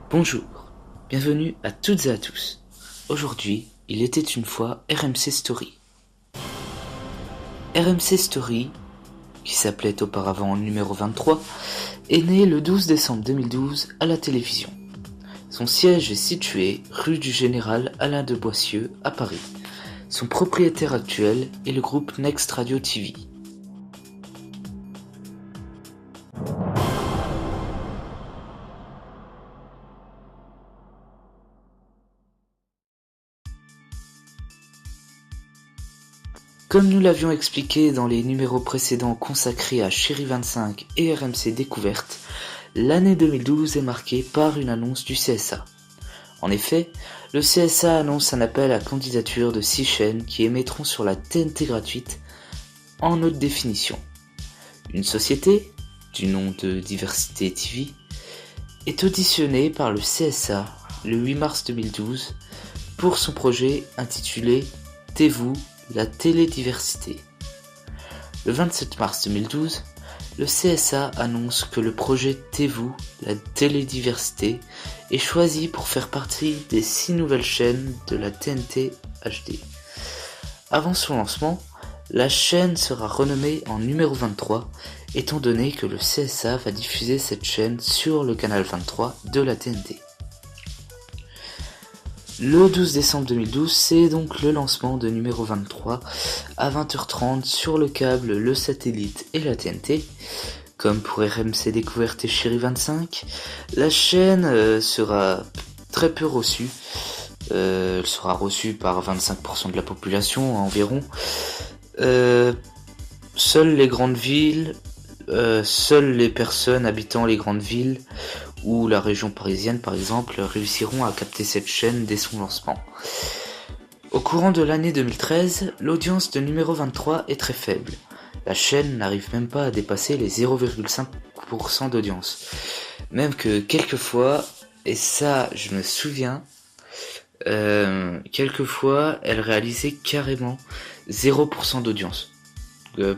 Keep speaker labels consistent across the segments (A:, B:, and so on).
A: Bonjour, bienvenue à toutes et à tous. Aujourd'hui, il était une fois RMC Story. RMC Story, qui s'appelait auparavant numéro 23, est né le 12 décembre 2012 à la télévision. Son siège est situé rue du Général Alain de Boissieu à Paris. Son propriétaire actuel est le groupe Next Radio TV. Comme nous l'avions expliqué dans les numéros précédents consacrés à Chérie 25 et RMC Découverte, l'année 2012 est marquée par une annonce du CSA. En effet, le CSA annonce un appel à candidature de 6 chaînes qui émettront sur la TNT gratuite en haute définition. Une société, du nom de Diversité TV, est auditionnée par le CSA le 8 mars 2012 pour son projet intitulé « Taisez-vous, la télédiversité ». Le 27 mars 2012, le CSA annonce que le projet Taisez-vous, la télédiversité est choisi pour faire partie des 6 nouvelles chaînes de la TNT HD. Avant son lancement, la chaîne sera renommée en numéro 23, étant donné que le CSA va diffuser cette chaîne sur le canal 23 de la TNT. Le 12 décembre 2012, c'est donc le lancement de numéro 23 à 20h30 sur le câble, le satellite et la TNT. Comme pour RMC Découverte et Chérie 25, la chaîne sera très peu reçue. Elle sera reçue par 25% de la population environ. Seules les grandes villes, seules les personnes habitant les grandes villes ou la région parisienne par exemple réussiront à capter cette chaîne dès son lancement. Au courant de l'année 2013, l'audience de numéro 23 est très faible. La chaîne n'arrive même pas à dépasser les 0,5% d'audience. Même que quelquefois, et ça je me souviens, quelquefois elle réalisait carrément 0% d'audience.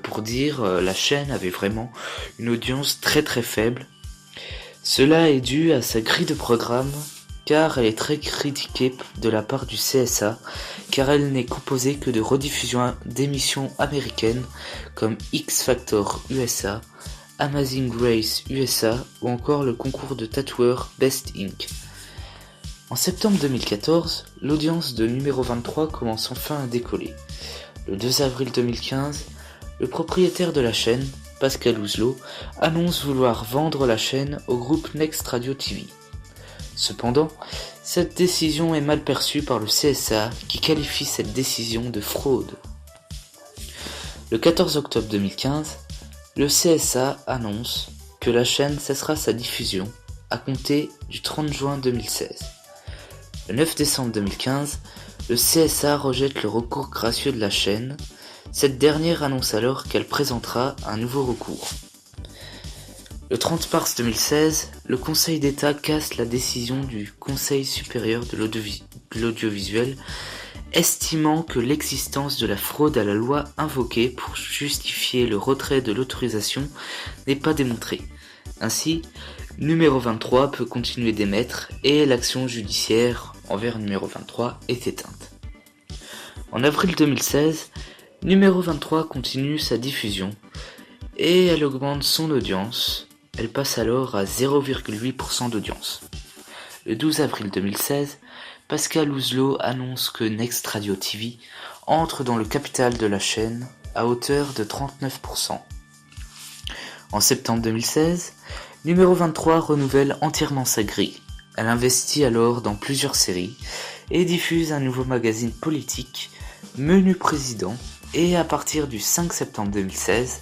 A: Pour dire, la chaîne avait vraiment une audience très très faible. Cela est dû à sa grille de programme, car elle est très critiquée de la part du CSA, car elle n'est composée que de rediffusions d'émissions américaines comme X Factor USA, Amazing Race USA ou encore le concours de tatoueurs Best Inc. En septembre 2014, l'audience de numéro 23 commence enfin à décoller. Le 2 avril 2015, le propriétaire de la chaîne, Pascal Ouzelot, annonce vouloir vendre la chaîne au groupe Next Radio TV. Cependant, cette décision est mal perçue par le CSA qui qualifie cette décision de fraude. Le 14 octobre 2015, le CSA annonce que la chaîne cessera sa diffusion à compter du 30 juin 2016. Le 9 décembre 2015, le CSA rejette le recours gracieux de la chaîne. Cette dernière annonce alors qu'elle présentera un nouveau recours. Le 30 mars 2016, le Conseil d'État casse la décision du Conseil supérieur de l'audiovisuel, estimant que l'existence de la fraude à la loi invoquée pour justifier le retrait de l'autorisation n'est pas démontrée. Ainsi, numéro 23 peut continuer d'émettre et l'action judiciaire envers numéro 23 est éteinte. En avril 2016, numéro 23 continue sa diffusion et elle augmente son audience. Elle passe alors à 0,8% d'audience. Le 12 avril 2016, Pascal Ouzelot annonce que Next Radio TV entre dans le capital de la chaîne à hauteur de 39%. En septembre 2016, numéro 23 renouvelle entièrement sa grille. Elle investit alors dans plusieurs séries et diffuse un nouveau magazine politique, Menu Président, et à partir du 5 septembre 2016,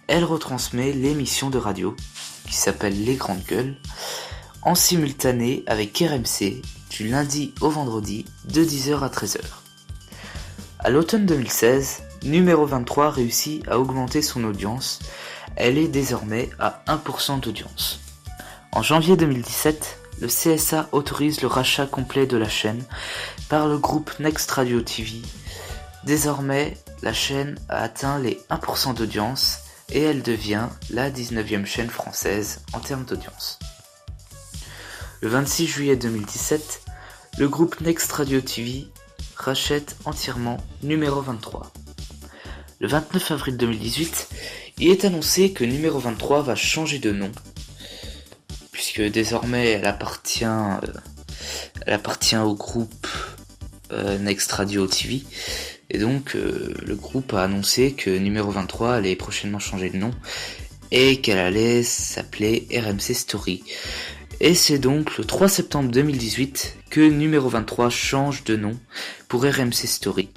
A: elle retransmet l'émission de radio qui s'appelle Les Grandes Gueules en simultané avec RMC du lundi au vendredi de 10h à 13h. À l'automne 2016, numéro 23 réussit à augmenter son audience. Elle est désormais à 1% d'audience. En janvier 2017, le CSA autorise le rachat complet de la chaîne par le groupe Next Radio TV. Désormais, la chaîne a atteint les 1% d'audience et elle devient la 19e chaîne française en termes d'audience. Le 26 juillet 2017, le groupe Next Radio TV rachète entièrement Numéro 23. Le 29 avril 2018, il est annoncé que Numéro 23 va changer de nom, puisque désormais elle appartient au groupe Next Radio TV, et donc le groupe a annoncé que Numéro 23 allait prochainement changer de nom, et qu'elle allait s'appeler RMC Story. Et c'est donc le 3 septembre 2018 que Numéro 23 change de nom pour RMC Story.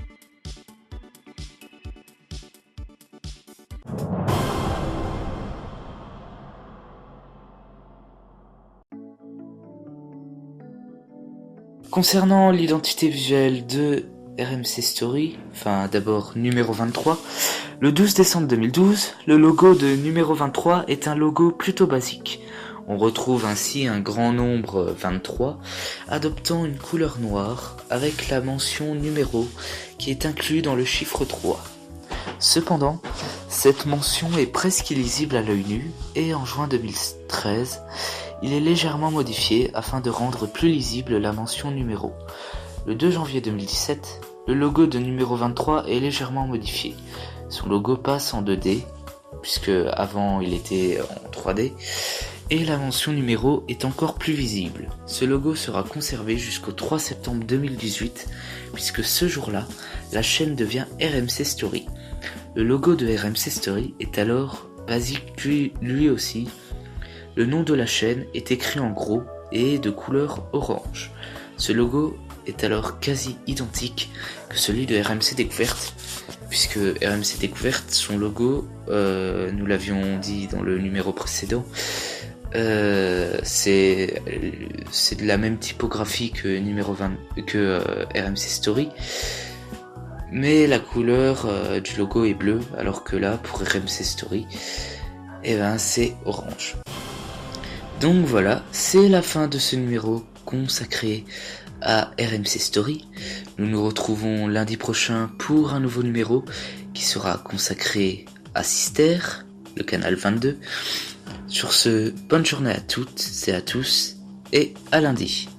A: Concernant l'identité visuelle de RMC Story, enfin d'abord Numéro 23, le 12 décembre 2012, le logo de Numéro 23 est un logo plutôt basique. On retrouve ainsi un grand nombre 23 adoptant une couleur noire avec la mention numéro qui est inclus dans le chiffre 3. Cependant, cette mention est presque illisible à l'œil nu et en juin 2013, il est légèrement modifié afin de rendre plus lisible la mention numéro. Le 2 janvier 2017, le logo de Numéro 23 est légèrement modifié. Son logo passe en 2D, puisque avant il était en 3D, et la mention numéro est encore plus visible. Ce logo sera conservé jusqu'au 3 septembre 2018, puisque ce jour-là, la chaîne devient RMC Story. Le logo de RMC Story est alors basique lui aussi. Le nom de la chaîne est écrit en gros et de couleur orange. Ce logo est alors quasi identique que celui de RMC Découverte, puisque RMC Découverte, son logo, nous l'avions dit dans le numéro précédent, c'est de la même typographie que RMC Story, mais la couleur du logo est bleue, alors que là pour RMC Story, c'est orange. Donc voilà, c'est la fin de ce numéro consacré à RMC Story. Nous nous retrouvons lundi prochain pour un nouveau numéro qui sera consacré à Sister, le canal 22. Sur ce, bonne journée à toutes et à tous, et à lundi.